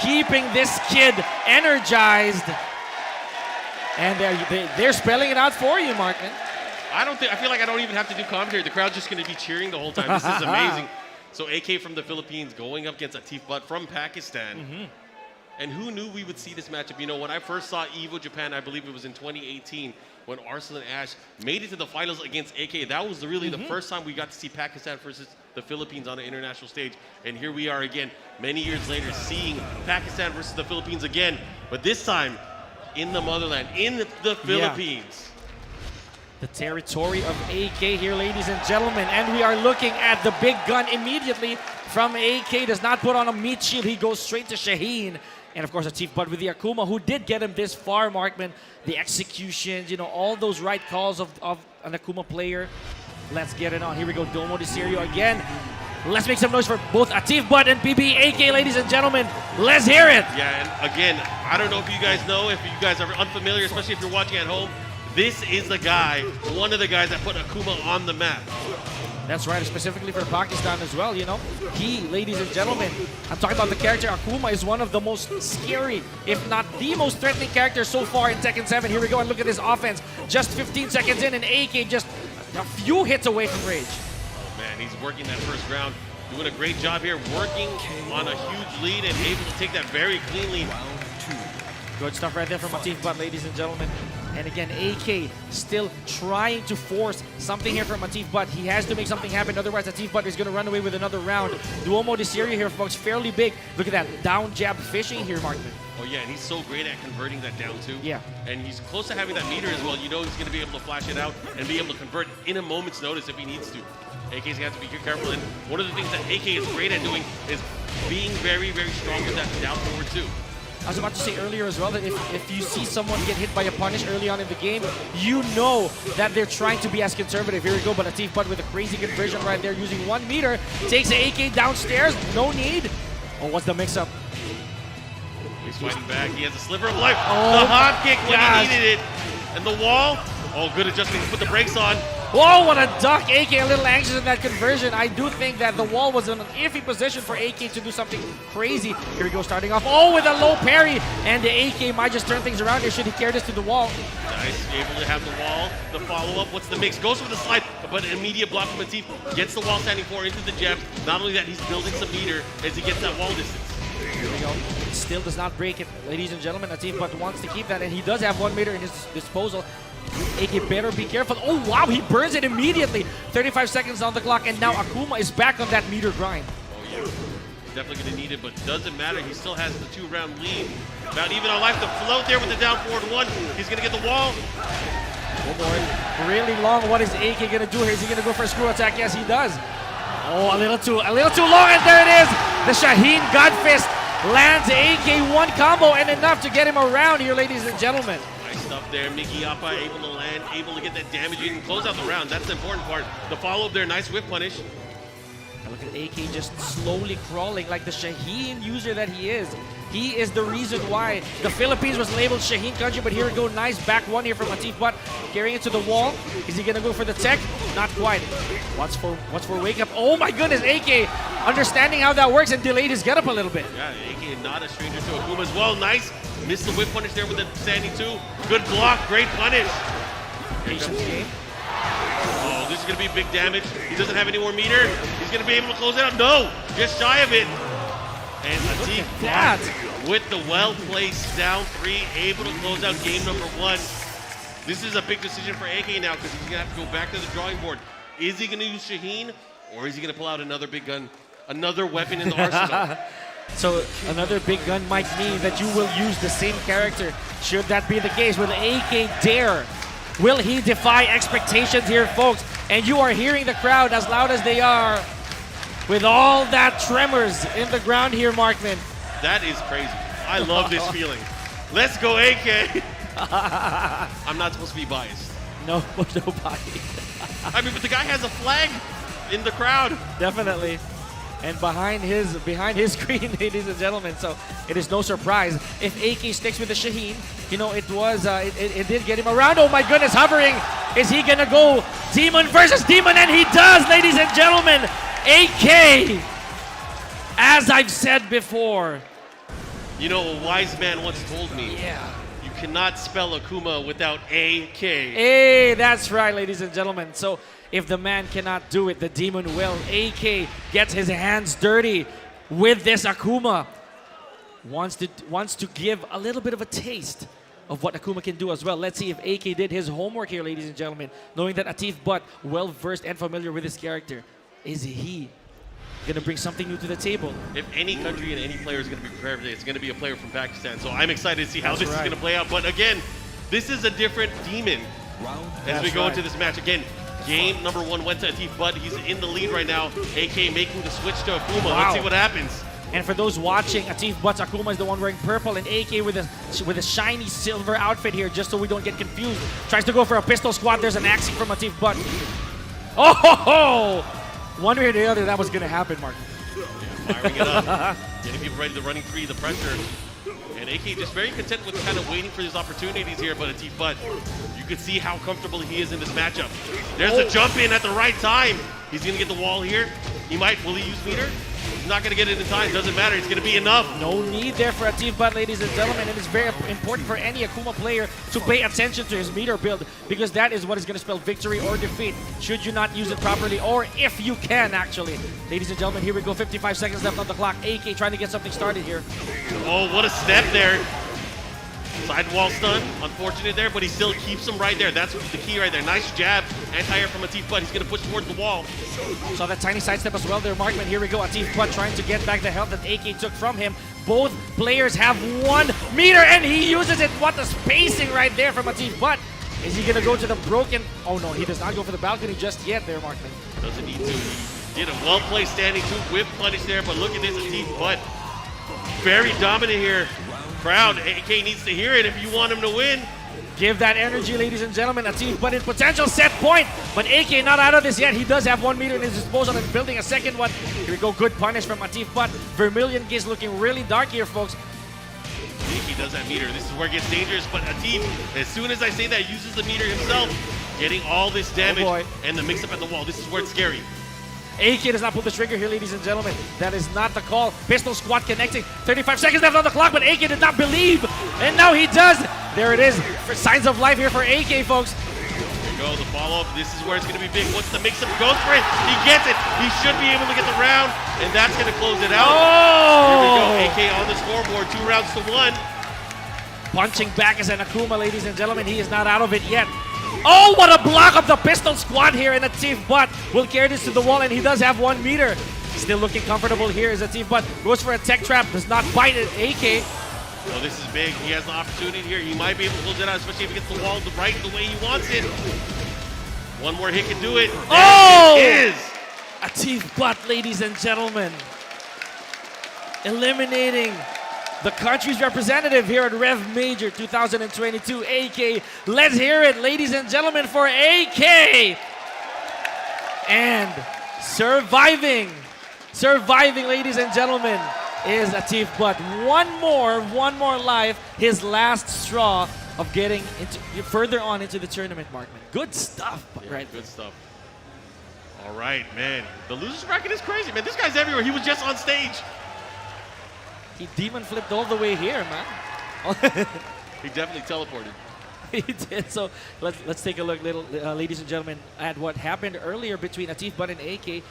keeping this kid energized. And they're spelling it out for you, Martin. I feel like I don't even have to do commentary. The crowd's just going to be cheering the whole time. This is amazing. So AK from the Philippines going up against ATIF Butt from Pakistan. And who knew we would see this matchup? You know, when I first saw Evo Japan, I believe it was in 2018, when Arsenal and Ash made it to the finals against AK. That was really the first time we got to see Pakistan versus the Philippines on an international stage. And here we are again, many years later, seeing Pakistan versus the Philippines again. But this time, in the motherland, in the Philippines. The territory of AK here, ladies and gentlemen. And we are looking at the big gun immediately from AK. Does not put on a meat shield. He goes straight to Shaheen. And of course, ATIF Butt with the Akuma, who did get him this far, Markman. The executions, you know, all those right calls of an Akuma player. Let's get it on. Here we go, Domo de Serio again. Let's make some noise for both ATIF Butt and PB AK, ladies and gentlemen. Let's hear it. Yeah, and again, I don't know if you guys know, if you guys are unfamiliar, especially if you're watching at home, this is the guy, one of the guys that put Akuma on the map. That's right, specifically for Pakistan as well, you know. He, ladies and gentlemen, I'm talking about the character Akuma, is one of the most scary, if not the most threatening character so far in Tekken 7. Here we go, and look at this offense. Just 15 seconds in, and AK just a few hits away from Rage. Oh man, he's working that first round, doing a great job here, working on a huge lead and able to take that very cleanly. Good stuff right there from ATIF Butt, ladies and gentlemen. And again, AK still trying to force something here from ATIF Butt. He has to make something happen, otherwise ATIF Butt is going to run away with another round. Duomo de Serio here, folks, fairly big. Look at that down jab fishing here, Markman. Oh yeah, and he's so great at converting that down too. Yeah. And he's close to having that meter as well. You know he's going to be able to flash it out and be able to convert in a moment's notice if he needs to. AK's going to have to be careful. And one of the things that AK is great at doing is being very, very strong with that down forward too. I was about to say earlier as well that if you see someone get hit by a punish early on in the game, you know that they're trying to be as conservative. Here we go, but ATIF Butt with a crazy conversion right there using 1 meter. Takes the AK downstairs, no need. Oh, what's the mix-up? He's fighting back, he has a sliver of life. Oh, the hop kick when he needed it. And the wall, oh good adjustment, he put the brakes on. Whoa, what a duck. AK a little anxious in that conversion. I do think that the wall was in an iffy position for AK to do something crazy. Here we go, starting off. Oh, with a low parry. And the AK might just turn things around here should he carry this to the wall. Nice, able to have the wall, the follow-up. What's the mix? Goes for the slide, but an immediate block from ATIF. Gets the wall standing 4 into the jabs. Not only that, he's building some meter as he gets that wall distance. Here we go. Still does not break it. Ladies and gentlemen, ATIF Butt wants to keep that, and he does have 1 meter in his disposal. AK better be careful. Oh wow, he burns it immediately. 35 seconds on the clock, and now Akuma is back on that meter grind. Oh yeah, he's definitely going to need it, but doesn't matter. He still has the 2-round lead. About even on life to float there with the down forward 1. He's going to get the wall. Oh boy, really long. What is AK going to do here? Is he going to go for a screw attack? Yes, he does. Oh, a little too long, and there it is. The Shaheen God Fist lands AK 1 combo, and enough to get him around here, ladies and gentlemen. Nice stuff there. Miki Appa able to land, able to get that damage in and close out the round. That's the important part. The follow-up there, nice whip punish. Now look at AK just slowly crawling like the Shaheen user that he is. He is the reason why the Philippines was labeled Shaheen country, but here we go, nice back 1 here from ATIF Butt, carrying it to the wall. Is he gonna go for the tech? Not quite. What's for wake up? Oh my goodness, AK understanding how that works and delayed his getup a little bit. Yeah, AK not a stranger to Akuma as well. Nice. Missed the whip punish there with the standing 2. Good block, great punish. Patience game. Oh, this is gonna be big damage. He doesn't have any more meter. He's gonna be able to close it out. No, just shy of it. And ATIF Butt with the well-placed down 3, able to close out game number 1. This is a big decision for AK now because he's gonna have to go back to the drawing board. Is he gonna use Shaheen, or is he gonna pull out another big gun, another weapon in the arsenal? So another big gun might mean that you will use the same character. Should that be the case? Will AK dare? Will he defy expectations here, folks? And you are hearing the crowd as loud as they are with all that tremors in the ground here, Markman. That is crazy. I love this feeling. Let's go, AK. I'm not supposed to be biased. No, nobody. I mean, but the guy has a flag in the crowd. Definitely. And behind his screen, ladies and gentlemen, so it is no surprise if AK sticks with the Shaheen. You know, it did get him around. Oh my goodness, hovering. Is he gonna go Demon versus Demon? And he does, ladies and gentlemen. AK, as I've said before, You know, a wise man once told me, Yeah. you cannot spell Akuma without AK. Hey, that's right, ladies and gentlemen. So if the man cannot do it, the demon will. AK gets his hands dirty with this Akuma. Wants to give a little bit of a taste of what Akuma can do as well. Let's see if AK did his homework here, ladies and gentlemen. Knowing that Atif Butt, well versed and familiar with his character, is he gonna bring something new to the table? If any country and any player is going to be prepared for this, it's going to be a player from Pakistan. So I'm excited to see how That's this right. is going to play out. But again, this is a different demon as we go into this match. Again, game number 1 went to Atif Butt. He's in the lead right now. AK making the switch to Akuma. Wow. Let's see what happens. And for those watching, Atif Butt's Akuma is the one wearing purple, and AK with a shiny silver outfit here, just so we don't get confused. Tries to go for a pistol squat. There's an axing from Atif Butt. Oh ho ho! One way or the other, that was gonna happen, Mark. Yeah, firing it up. Getting people ready to running free the pressure. And AK just very content with kind of waiting for his opportunities here, but Atif Butt, you can see how comfortable he is in this matchup. There's a jump in at the right time. He's gonna get the wall here. Will he use meter? He's not gonna get it in time, doesn't matter, it's gonna be enough. No need there for Atif Butt, ladies and gentlemen. It is very important for any Akuma player to pay attention to his meter build, because that is what is gonna spell victory or defeat should you not use it properly, or if you can, actually. Ladies and gentlemen, here we go, 55 seconds left on the clock. AK trying to get something started here. Oh, what a step there. Side wall stun, unfortunate there, but he still keeps him right there. That's the key right there. Nice jab, anti-air from Atif Butt. He's gonna push towards the wall. Saw that tiny sidestep as well there, Markman. Here we go, Atif Butt trying to get back the health that AK took from him. Both players have 1 meter, and he uses it. What the spacing right there from Atif Butt. Is he gonna go to the broken? Oh no, he does not go for the balcony just yet there, Markman. Doesn't need to. He did a well-placed standing 2 whip punish there, but look at this Atif Butt. Very dominant here. Crowd, AK needs to hear it if you want him to win. Give that energy, ladies and gentlemen. Atif Butt in potential set point, but AK not out of this yet. He does have 1 meter in his disposal and building a second one. Here we go, good punish from Atif Butt. Vermilion is looking really dark here, folks. AK does have meter. This is where it gets dangerous, but Atif, as soon as I say that, uses the meter himself, getting all this damage and the mix-up at the wall. This is where it's scary. AK does not pull the trigger here, ladies and gentlemen. That is not the call. Pistol squat connecting. 35 seconds left on the clock, but AK did not believe. And now he does. There it is. For signs of life here for AK, folks. Here we go, the follow-up. This is where it's going to be big. Once the mix-up goes for it, he gets it. He should be able to get the round, and that's going to close it out. Oh! Here we go, AK on the scoreboard, 2 rounds to 1. Punching back as an Akuma, ladies and gentlemen. He is not out of it yet. Oh, what a block of the pistol squad here, and Atif Butt will carry this to the wall, and he does have 1 meter. Still looking comfortable here as Atif Butt goes for a tech trap, does not bite at AK. Oh, this is big. He has the opportunity here. He might be able to close it out, especially if he gets the wall right the way he wants it. 1 more hit can do it. Oh! There it is. Atif Butt, ladies and gentlemen, eliminating the country's representative here at REVMAJOR 2022, AK. Let's hear it, ladies and gentlemen, for AK. And surviving, ladies and gentlemen, is Atif Butt. One more life, his last straw of getting further on into the tournament, Markman. Good stuff, right? Good stuff. All right, man. The losers bracket is crazy, man. This guy's everywhere. He was just on stage. He demon flipped all the way here, man. He definitely teleported. He did. So let's take a look, ladies and gentlemen, at what happened earlier between Atif Butt and AK.